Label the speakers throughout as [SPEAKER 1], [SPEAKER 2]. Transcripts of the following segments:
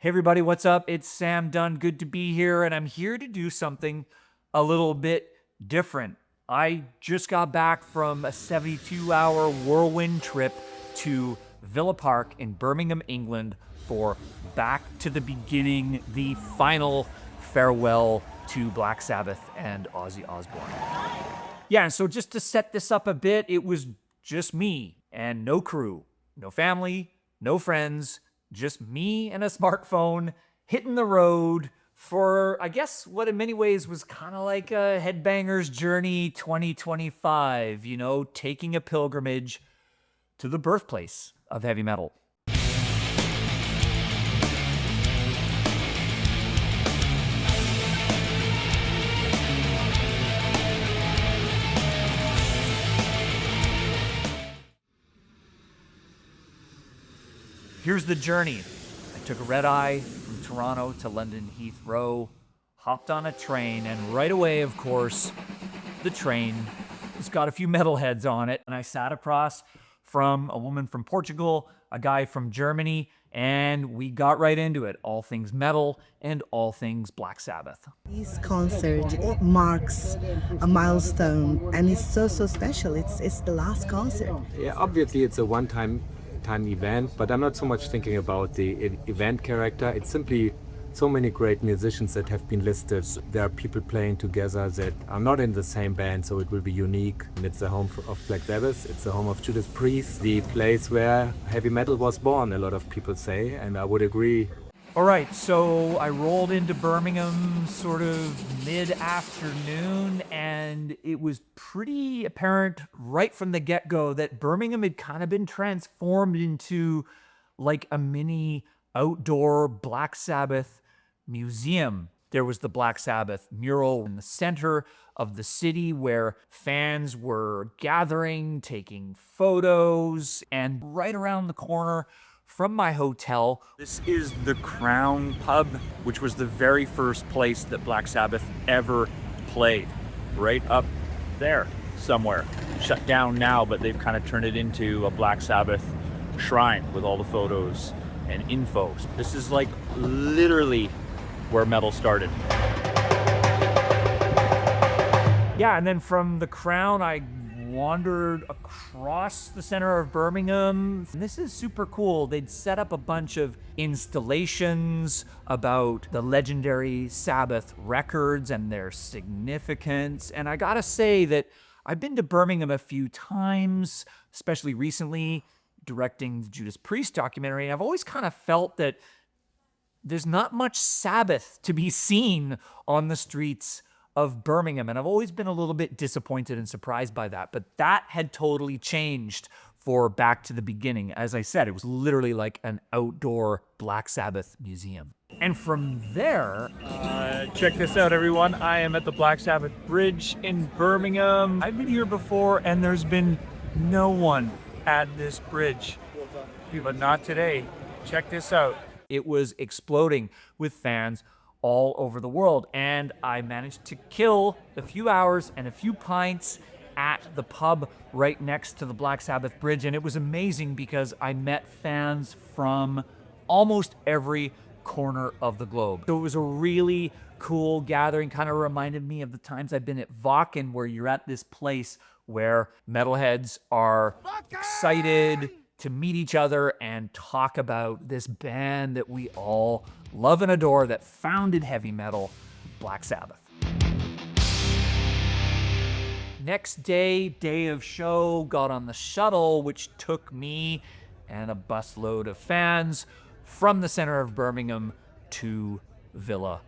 [SPEAKER 1] Hey everybody, what's up? It's Sam Dunn. Good to be here, and I'm here to do something a little bit different. I just got back from a 72-hour whirlwind trip to Villa Park in Birmingham, England for Back to the Beginning, the final farewell to Black Sabbath and Ozzy Osbourne. Yeah, and so just to set this up a bit, it was just me and no crew, no family, no friends, just me and a smartphone hitting the road for, I guess, what in many ways was kind of like a Headbangers Journey 2025, you know, taking a pilgrimage to the birthplace of heavy metal. Here's the journey. I took a red-eye from Toronto to London Heathrow, hopped on a train, and right away, of course, the train has got a few metalheads on it. And I sat across from a woman from Portugal, a guy from Germany, and we got right into it. All things metal and all things Black Sabbath.
[SPEAKER 2] This concert marks a milestone, and it's so special. It's the last concert.
[SPEAKER 3] Yeah, obviously it's a one-time event, but I'm not so much thinking about the event character. It's simply so many great musicians that have been listed. There are people playing together that are not in the same band, so it will be unique. And it's the home of Black Sabbath, it's the home of Judas Priest, the place where heavy metal was born, a lot of people say, and I would agree.
[SPEAKER 1] All right, so I rolled into Birmingham sort of mid-afternoon, and it was pretty apparent right from the get-go that Birmingham had kind of been transformed into like a mini outdoor Black Sabbath museum. There was the Black Sabbath mural in the center of the city where fans were gathering, taking photos, and right around the corner from my hotel, this is the Crown Pub, which was the very first place that Black Sabbath ever played. Right up there somewhere. Shut down now, but they've kind of turned it into a Black Sabbath shrine with all the photos and info. This is like literally where metal started. Yeah, and then from the Crown, I wandered across the center of Birmingham. This is super cool. They'd set up a bunch of installations about the legendary Sabbath records and their significance. And I gotta say that I've been to Birmingham a few times, especially recently, directing the Judas Priest documentary. I've always kind of felt that there's not much Sabbath to be seen on the streets of Birmingham, and I've always been a little bit disappointed and surprised by that, but that had totally changed for Back to the Beginning. As I said, it was literally like an outdoor Black Sabbath museum. And from there, check this out, everyone. I am at the Black Sabbath Bridge in Birmingham. I've been here before, and there's been no one at this bridge, but not today. Check this out. It was exploding with fans all over the world, and I managed to kill a few hours and a few pints at the pub right next to the Black Sabbath Bridge, and it was amazing because I met fans from almost every corner of the globe. So it was a really cool gathering, kind of reminded me of the times I've been at Wacken, where you're at this place where metalheads are excited to meet each other and talk about this band that we all love and adore that founded heavy metal, Black Sabbath. Next day of show, got on the shuttle, which took me and a busload of fans from the center of Birmingham to Villa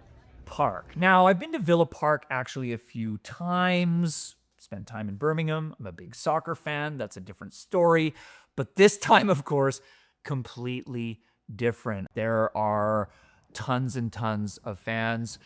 [SPEAKER 1] Park. Now, I've been to Villa Park actually a few times, spent time in Birmingham. I'm a big soccer fan. That's a different story. But this time, of course, completely different. There are tons and tons of fans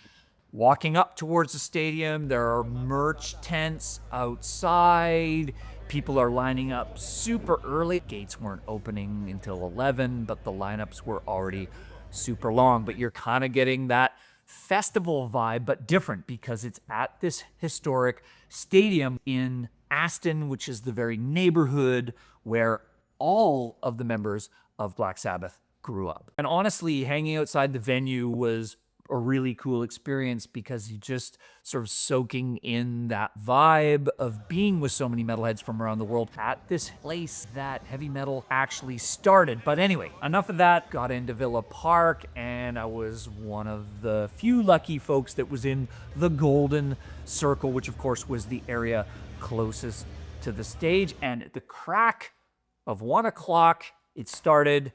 [SPEAKER 1] walking up towards the stadium. There are merch tents outside. People are lining up super early. Gates weren't opening until 11, but the lineups were already super long. But you're kind of getting that festival vibe, but different because it's at this historic stadium in Aston, which is the very neighborhood where all of the members of Black Sabbath grew up. And honestly, hanging outside the venue was a really cool experience because you just sort of soaking in that vibe of being with so many metalheads from around the world at this place that heavy metal actually started. But anyway, enough of that. Got into Villa Park, and I was one of the few lucky folks that was in the Golden Circle, which of course was the area closest to the stage. And at the crack of 1 o'clock, it started.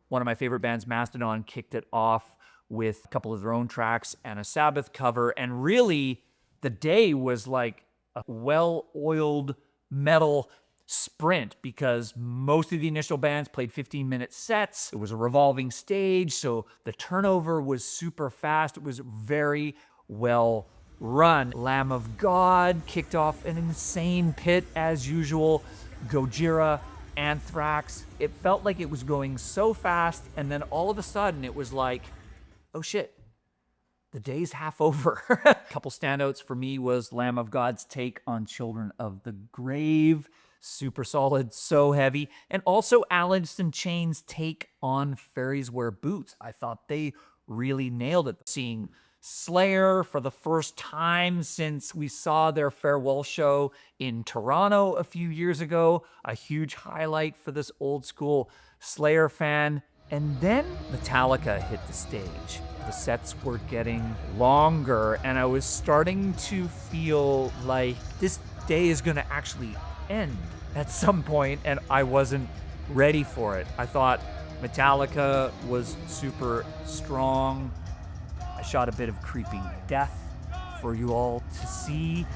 [SPEAKER 1] One of my favorite bands, Mastodon, kicked it off with a couple of their own tracks and a Sabbath cover. And really, the day was like a well-oiled metal sprint because most of the initial bands played 15-minute sets. It was a revolving stage, so the turnover was super fast. It was very well run. Lamb of God kicked off an insane pit as usual. Gojira, Anthrax. It felt like it was going so fast, and then all of a sudden it was like, oh shit, the day's half over. A couple standouts for me was Lamb of God's take on Children of the Grave. Super solid, so heavy. And also Alice in Chains' take on Fairies Wear Boots. I thought they really nailed it. Seeing Slayer for the first time since we saw their farewell show in Toronto a few years ago. A huge highlight for this old school Slayer fan. And then Metallica hit the stage. The sets were getting longer, and I was starting to feel like this day is going to actually end at some point, and I wasn't ready for it. I thought Metallica was super strong. I shot a bit of Creeping Death for you all to see.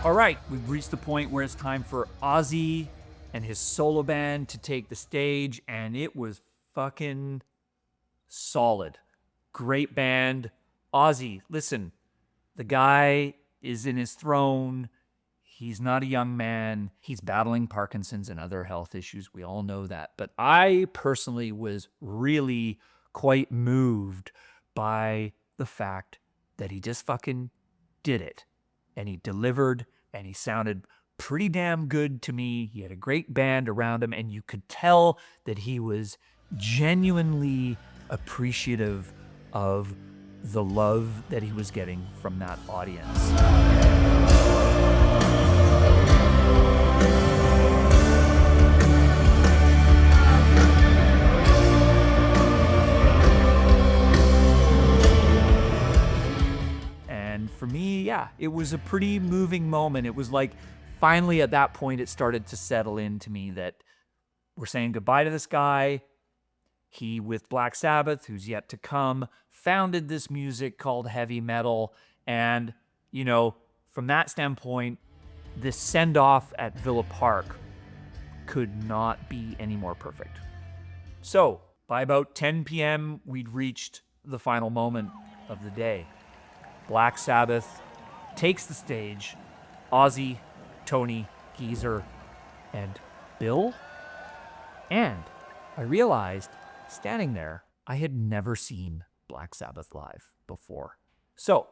[SPEAKER 1] All right, we've reached the point where it's time for Ozzy and his solo band to take the stage, and it was fucking solid. Great band. Ozzy, listen, the guy is in his throne. He's not a young man. He's battling Parkinson's and other health issues. We all know that. But I personally was really quite moved by the fact that he just fucking did it. And he delivered, and he sounded pretty damn good to me. He had a great band around him, and you could tell that he was genuinely appreciative of the love that he was getting from that audience. For me, yeah, it was a pretty moving moment. It was like finally at that point it started to settle into me that we're saying goodbye to this guy. He, with Black Sabbath, who's yet to come, founded this music called heavy metal. And, you know, from that standpoint, this send-off at Villa Park could not be any more perfect. So, by about 10 p.m., we'd reached the final moment of the day. Black Sabbath takes the stage. Ozzy, Tony, Geezer, and Bill. And I realized, standing there, I had never seen Black Sabbath live before. So,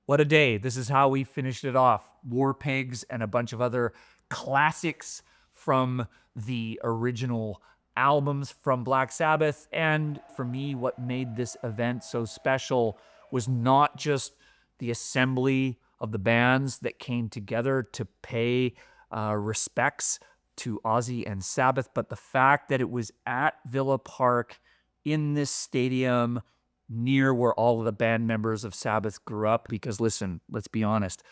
[SPEAKER 1] what a day. This is how we finished it off. War Pigs and a bunch of other classics from the original albums from Black Sabbath. And for me, what made this event so special was not just the assembly of the bands that came together to pay respects to Ozzy and Sabbath, but the fact that it was at Villa Park in this stadium near where all of the band members of Sabbath grew up. Because listen, let's be honest,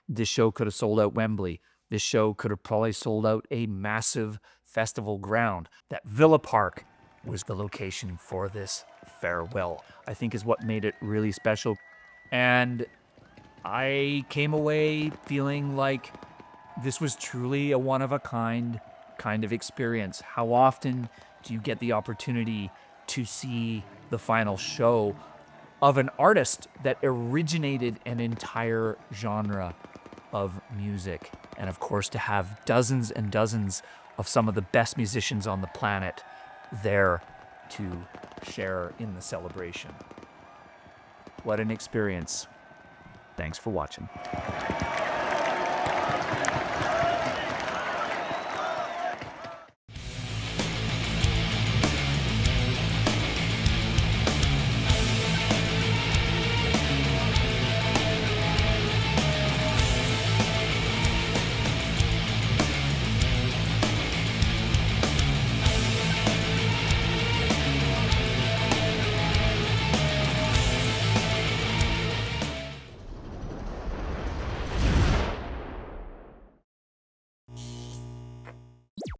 [SPEAKER 1] this show could have sold out Wembley. This show could have probably sold out a massive festival ground. That Villa Park was the location for this farewell, I think, is what made it really special. And I came away feeling like this was truly a one-of-a-kind kind of experience. How often do you get the opportunity to see the final show of an artist that originated an entire genre of music? And of course, to have dozens and dozens of some of the best musicians on the planet there to share in the celebration. What an experience. Thanks for watching.